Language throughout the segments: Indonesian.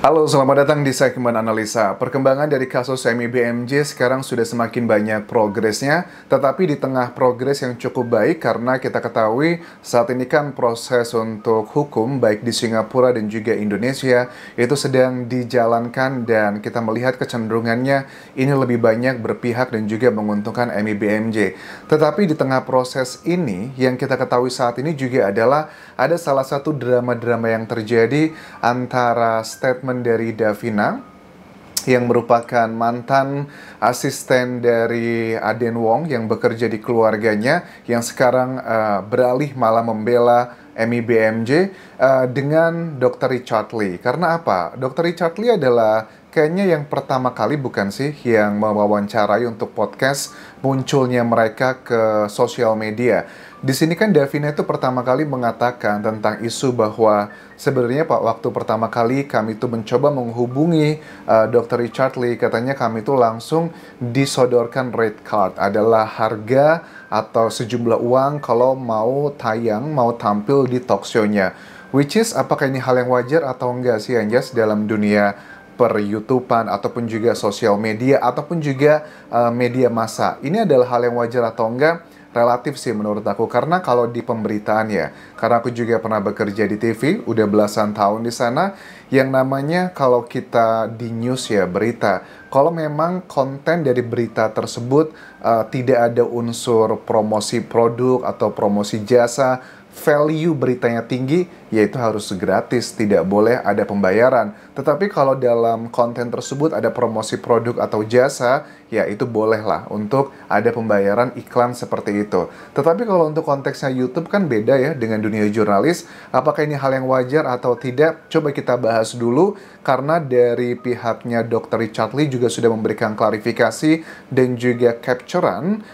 Halo, selamat datang di segmen analisa. Perkembangan dari kasus MIBMJ sekarang sudah semakin banyak progresnya, tetapi di tengah progres yang cukup baik karena kita ketahui saat ini kan proses untuk hukum baik di Singapura dan juga Indonesia itu sedang dijalankan dan kita melihat kecenderungannya ini lebih banyak berpihak dan juga menguntungkan MIBMJ. Tetapi di tengah proses ini yang kita ketahui saat ini juga adalah ada salah satu drama-drama yang terjadi antara statement dari Davina yang merupakan mantan asisten dari Aden Wong yang bekerja di keluarganya yang sekarang beralih malah membela MIBMJ dengan Dr. Richard Lee. Karena apa? Dr. Richard Lee adalah kayaknya yang pertama kali bukan sih yang mewawancarai untuk podcast munculnya mereka ke sosial media. Di sini kan Davina itu pertama kali mengatakan tentang isu bahwa sebenarnya Pak, waktu pertama kali kami itu mencoba menghubungi Dr. Richard Lee, katanya kami itu langsung disodorkan red card, adalah harga atau sejumlah uang kalau mau tayang, mau tampil di talk show-nya. Which is, apakah ini hal yang wajar atau enggak sih Anjas dalam dunia per-YouTubean ataupun juga sosial media ataupun juga media massa? Ini adalah hal yang wajar atau enggak? Relatif sih menurut aku, karena kalau di pemberitaan ya, karena aku juga pernah bekerja di TV, udah belasan tahun di sana, yang namanya kalau kita di news ya, berita, kalau memang konten dari berita tersebut tidak ada unsur promosi produk atau promosi jasa, value beritanya tinggi, yaitu harus gratis, tidak boleh ada pembayaran. Tetapi kalau dalam konten tersebut ada promosi produk atau jasa, ya itu bolehlah untuk ada pembayaran iklan seperti itu. Tetapi kalau untuk konteksnya YouTube kan beda ya dengan dunia jurnalis. Apakah ini hal yang wajar atau tidak? Coba kita bahas dulu, karena dari pihaknya Dr. Richard Lee juga sudah memberikan klarifikasi dan juga capturean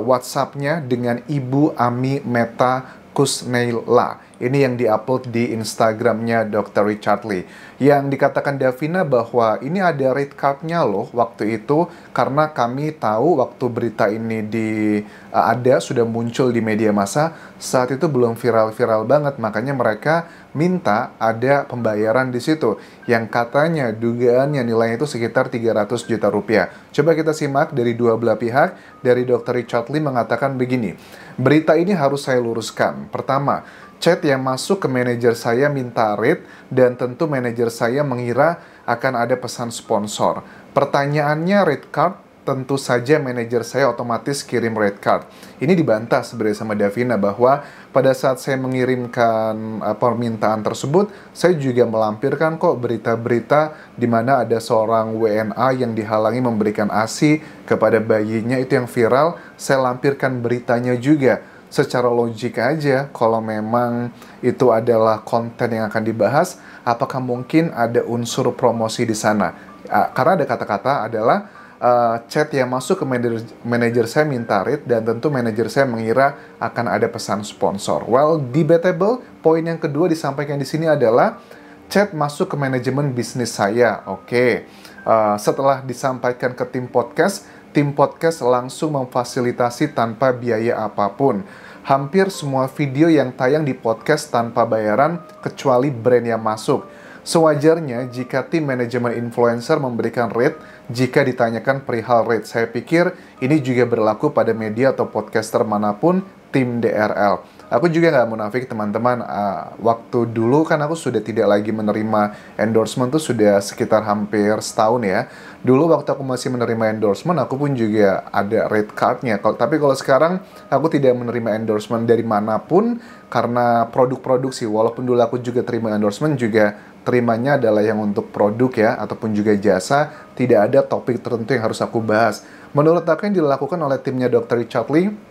WhatsApp-nya dengan Ibu Ami Meta Kusneila. Ini yang diupload di Instagramnya Dr. Richard Lee. Yang dikatakan Davina bahwa ini ada red card-nya loh waktu itu, karena kami tahu waktu berita ini ada sudah muncul di media massa, saat itu belum viral-viral banget, makanya mereka minta ada pembayaran di situ yang katanya dugaannya nilainya itu sekitar 300 juta rupiah. Coba kita simak dari dua belah pihak. Dari Dr. Richard Lee mengatakan begini, berita ini harus saya luruskan. Pertama, chat yang masuk ke manajer saya minta rate dan tentu manajer saya mengira akan ada pesan sponsor. Pertanyaannya red card, tentu saja manajer saya otomatis kirim red card. Ini dibantah sebenarnya sama Davina bahwa pada saat saya mengirimkan permintaan tersebut, saya juga melampirkan kok berita-berita di mana ada seorang WNA yang dihalangi memberikan ASI kepada bayinya, itu yang viral, saya lampirkan beritanya juga. Secara logik aja, kalau memang itu adalah konten yang akan dibahas, apakah mungkin ada unsur promosi di sana? Karena ada kata-kata adalah chat yang masuk ke manajer saya minta rate dan tentu manajer saya mengira akan ada pesan sponsor. Well, debatable. Poin yang kedua disampaikan di sini adalah chat masuk ke manajemen bisnis saya. Oke. Setelah disampaikan ke tim podcast langsung memfasilitasi tanpa biaya apapun. Hampir semua video yang tayang di podcast tanpa bayaran kecuali brand yang masuk. Sewajarnya jika tim manajemen influencer memberikan rate jika ditanyakan perihal rate. Saya pikir ini juga berlaku pada media atau podcaster manapun tim DRL. Aku juga nggak munafik teman-teman, waktu dulu kan aku sudah tidak lagi menerima endorsement tuh sudah sekitar hampir setahun ya. Dulu waktu aku masih menerima endorsement, aku pun juga ada red card-nya. Tapi kalau sekarang aku tidak menerima endorsement dari manapun karena produk-produk sih. Walaupun dulu aku juga terima endorsement, juga terimanya adalah yang untuk produk ya, ataupun juga jasa. Tidak ada topik tertentu yang harus aku bahas. Menurut aku yang dilakukan oleh timnya Dr. Richard Lee,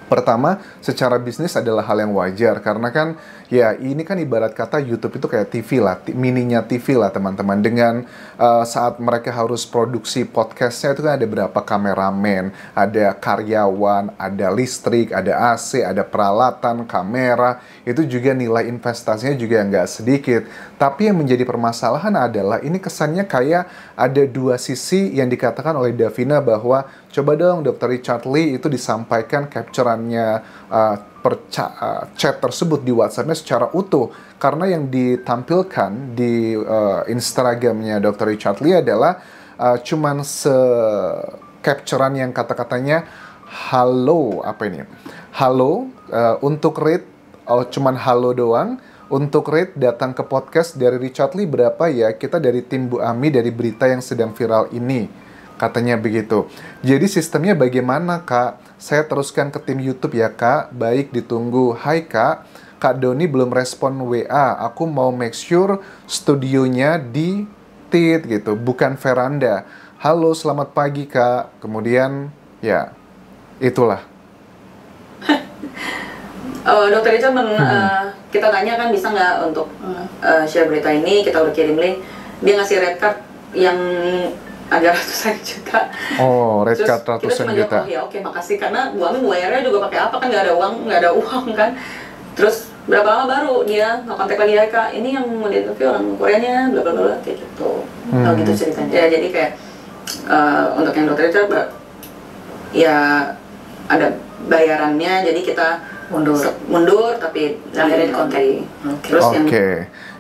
pertama, secara bisnis adalah hal yang wajar. Karena kan, ya ini kan ibarat kata YouTube itu kayak TV lah, mininya TV lah teman-teman. Dengan saat mereka harus produksi podcastnya itu kan ada berapa kameramen, ada karyawan, ada listrik, ada AC, ada peralatan, kamera. Itu juga nilai investasinya juga nggak sedikit. Tapi yang menjadi permasalahan adalah ini kesannya kayak ada dua sisi yang dikatakan oleh Davina bahwa coba dong Dr. Richard Lee itu disampaikan captureannya jalannya chat tersebut di WhatsApp-nya secara utuh. Karena yang ditampilkan di Instagram-nya Dr. Richard Lee adalah cuman capturean yang kata-katanya halo, apa ini? Halo, untuk rate cuman halo doang. Untuk rate datang ke podcast dari Richard Lee berapa ya? Kita dari tim Bu Ami dari berita yang sedang viral ini. Katanya begitu. Jadi sistemnya bagaimana, Kak? Saya teruskan ke tim YouTube ya, Kak. Baik, ditunggu. Hai, Kak. Kak Doni belum respon WA. Aku mau make sure studionya di tit gitu, bukan veranda. Halo, selamat pagi, Kak. Kemudian, ya, itulah. Dokter Richard kita tanya kan bisa nggak untuk share berita ini, kita udah kirim link, dia ngasih red card yang agak ratusan juta. Oh, red card ratusan juta. Oh ya oke, makasih, karena Bu Ami bayarnya juga pakai apa kan, nggak ada uang kan. Terus berapa lama baru dia nge-kontak lagi, ya Kak, ini yang mau di-interview orang Koreanya, bla bla bla, kayak gitu. Kalau gitu ceritanya. Ya, jadi kayak untuk yang Dokter Richard ya ada bayarannya, jadi kita mundur tapi akhirnya dikontak. Terus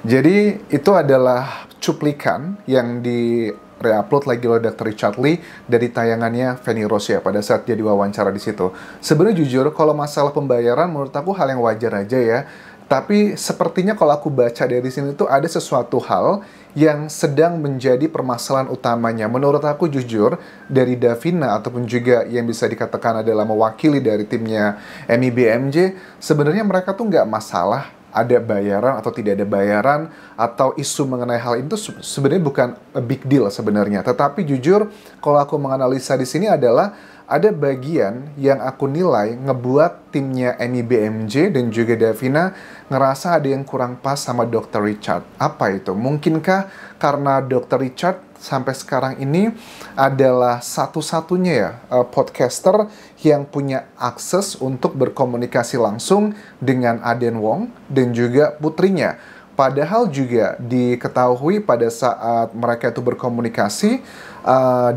jadi itu adalah cuplikan yang di re-upload lagi oleh Dr. Richard Lee dari tayangannya Feni Rose ya pada saat dia diwawancara di situ. Sebenarnya jujur kalau masalah pembayaran menurut aku hal yang wajar aja ya. Tapi sepertinya kalau aku baca dari sini tuh ada sesuatu hal yang sedang menjadi permasalahan utamanya. Menurut aku jujur, dari Davina ataupun juga yang bisa dikatakan adalah mewakili dari timnya MIBMJ, sebenarnya mereka tuh nggak masalah ada bayaran atau tidak ada bayaran, atau isu mengenai hal itu sebenarnya bukan a big deal sebenarnya. Tetapi jujur, kalau aku menganalisa di sini adalah ada bagian yang aku nilai ngebuat timnya MIBMJ dan juga Davina ngerasa ada yang kurang pas sama Dr. Richard. Apa itu? Mungkinkah karena Dr. Richard sampai sekarang ini adalah satu-satunya ya podcaster yang punya akses untuk berkomunikasi langsung dengan Aden Wong dan juga putrinya. Padahal juga diketahui pada saat mereka itu berkomunikasi,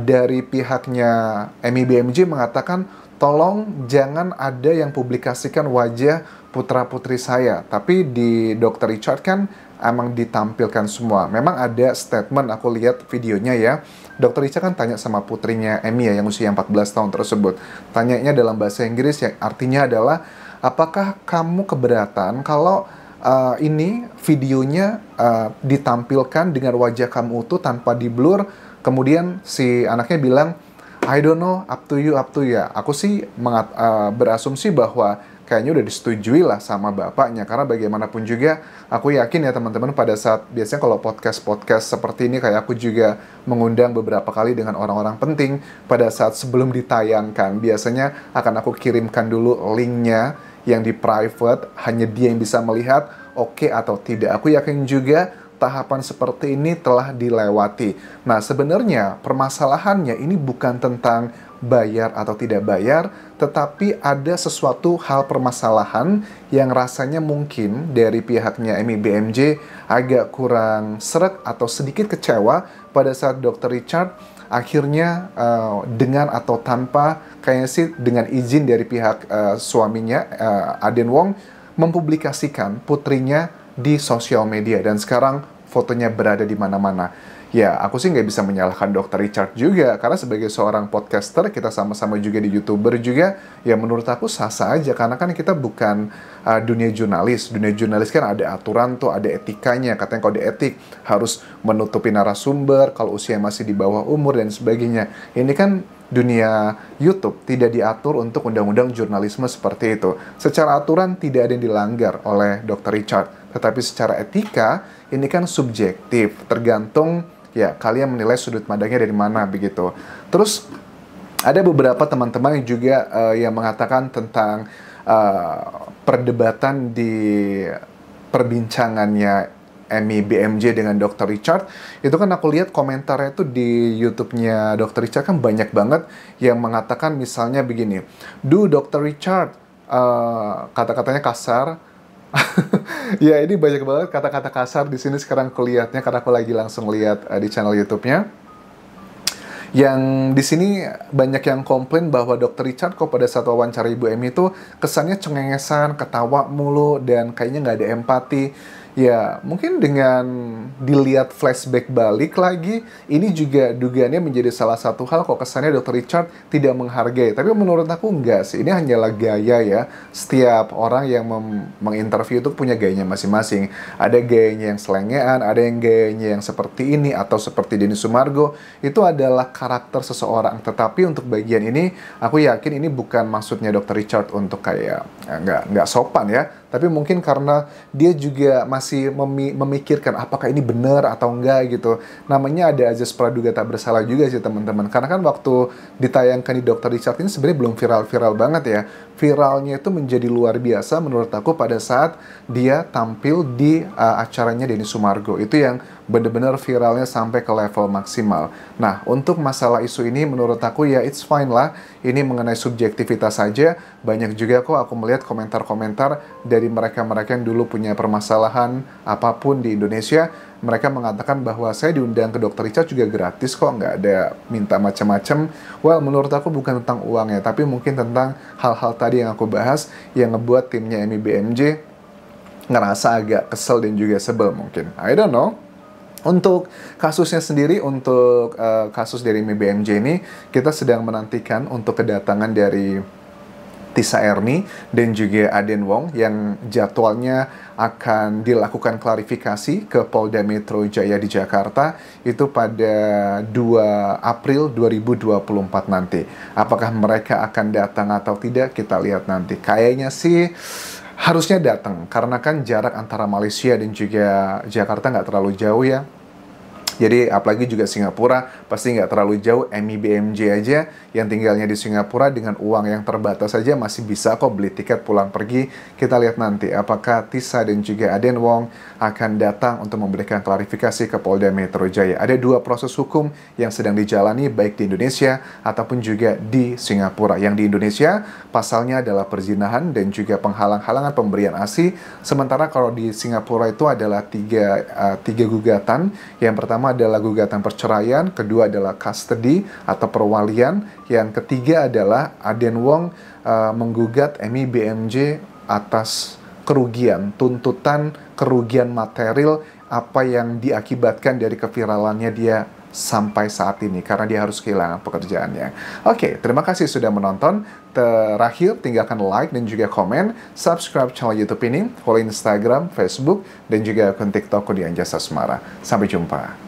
dari pihaknya MIBMJ mengatakan, tolong jangan ada yang publikasikan wajah putra-putri saya. Tapi di Dr. Richard kan emang ditampilkan semua. Memang ada statement, aku lihat videonya ya. Dr. Richard kan tanya sama putrinya Emmy ya, yang usia 14 tahun tersebut. Tanyanya dalam bahasa Inggris yang artinya adalah, apakah kamu keberatan kalau ini videonya ditampilkan dengan wajah kamu utuh tanpa di-blur? Kemudian si anaknya bilang, I don't know, up to you ya. Aku sih berasumsi bahwa kayaknya udah disetujui lah sama bapaknya. Karena bagaimanapun juga, aku yakin ya teman-teman pada saat, biasanya kalau podcast-podcast seperti ini, kayak aku juga mengundang beberapa kali dengan orang-orang penting, pada saat sebelum ditayangkan, biasanya akan aku kirimkan dulu linknya yang di private, hanya dia yang bisa melihat, oke atau tidak. Aku yakin juga tahapan seperti ini telah dilewati. Nah, sebenarnya permasalahannya ini bukan tentang bayar atau tidak bayar, tetapi ada sesuatu hal permasalahan yang rasanya mungkin dari pihaknya MIBMJ agak kurang sreg atau sedikit kecewa pada saat Dr. Richard akhirnya dengan atau tanpa, kayaknya sih dengan izin dari pihak suaminya, Aden Wong, mempublikasikan putrinya di sosial media. Dan sekarang fotonya berada di mana-mana. Ya, aku sih nggak bisa menyalahkan Dr. Richard juga, karena sebagai seorang podcaster, kita sama-sama juga di YouTuber juga, ya menurut aku sah-sah aja, karena kan kita bukan dunia jurnalis. Dunia jurnalis kan ada aturan tuh, ada etikanya, katanya kalau di etik harus menutupi narasumber, kalau usia masih di bawah umur, dan sebagainya. Ini kan dunia YouTube, tidak diatur untuk undang-undang jurnalisme seperti itu. Secara aturan tidak ada yang dilanggar oleh Dr. Richard, tetapi secara etika, ini kan subjektif, tergantung ya kalian menilai sudut pandangnya dari mana begitu. Terus ada beberapa teman-teman yang juga yang mengatakan tentang perdebatan di perbincangannya MIBMJ dengan Dr. Richard. Itu kan aku lihat komentarnya itu di YouTube-nya Dr. Richard kan banyak banget yang mengatakan misalnya begini, Dr. Richard, kata-katanya kasar. Ya, ini banyak banget kata-kata kasar di sini sekarang aku lihatnya, karena aku lagi langsung lihat di channel YouTube-nya. Yang di sini banyak yang komplain bahwa Dr. Richard kok pada saat wawancara Ibu Emmy itu kesannya cengengesan, ketawa mulu, dan kayaknya nggak ada empati. Ya, mungkin dengan dilihat flashback balik lagi, ini juga dugaannya menjadi salah satu hal kok kesannya Dr. Richard tidak menghargai. Tapi menurut aku enggak sih, ini hanyalah gaya ya. Setiap orang yang menginterview itu punya gayanya masing-masing. Ada gayanya yang selengean, ada yang gayanya yang seperti ini, atau seperti Denny Sumargo. Itu adalah karakter seseorang. Tetapi untuk bagian ini, aku yakin ini bukan maksudnya Dr. Richard untuk kayak nggak sopan ya. Tapi mungkin karena dia juga masih memikirkan apakah ini benar atau enggak gitu. Namanya ada azas praduga tak bersalah juga sih teman-teman. Karena kan waktu ditayangkan di Dr. Richard ini sebenarnya belum viral-viral banget ya. Viralnya itu menjadi luar biasa menurut aku pada saat dia tampil di acaranya Denny Sumargo. Itu yang benar-benar viralnya sampai ke level maksimal. Nah, untuk masalah isu ini menurut aku ya it's fine lah. Ini mengenai subjektivitas saja. Banyak juga kok aku melihat komentar-komentar dari mereka-mereka yang dulu punya permasalahan apapun di Indonesia. Mereka mengatakan bahwa saya diundang ke Dr. Richard juga gratis kok, nggak ada minta macam-macam. Well, menurut aku bukan tentang uang ya, tapi mungkin tentang hal-hal tadi yang aku bahas yang ngebuat timnya Emmy BMJ ngerasa agak kesel dan juga sebel mungkin. I don't know. Untuk kasusnya sendiri, untuk kasus dari Emmy BMJ ini, kita sedang menantikan untuk kedatangan dari Tisa Erni dan juga Aden Wong yang jadwalnya akan dilakukan klarifikasi ke Polda Metro Jaya di Jakarta itu pada 2 April 2024 nanti. Apakah mereka akan datang atau tidak, kita lihat nanti. Kayaknya sih harusnya datang, karena kan jarak antara Malaysia dan juga Jakarta nggak terlalu jauh ya. Jadi apalagi juga Singapura pasti nggak terlalu jauh. Emmy BMJ aja yang tinggalnya di Singapura dengan uang yang terbatas saja masih bisa kok beli tiket pulang pergi. Kita lihat nanti apakah Tisa dan juga Aden Wong akan datang untuk memberikan klarifikasi ke Polda Metro Jaya. Ada 2 proses hukum yang sedang dijalani baik di Indonesia ataupun juga di Singapura. Yang di Indonesia pasalnya adalah perzinahan dan juga penghalang-halangan pemberian ASI. Sementara kalau di Singapura itu adalah tiga gugatan. Yang pertama adalah gugatan perceraian, kedua adalah custody atau perwalian, yang ketiga adalah Aden Wong menggugat Emmy BMJ atas kerugian, tuntutan kerugian material apa yang diakibatkan dari keviralannya dia sampai saat ini karena dia harus kehilangan pekerjaannya. Oke, terima kasih sudah menonton. Terakhir, tinggalkan like dan juga komen, subscribe channel YouTube ini, follow Instagram, Facebook, dan juga akun TikTok di Anjasa Semara. Sampai jumpa.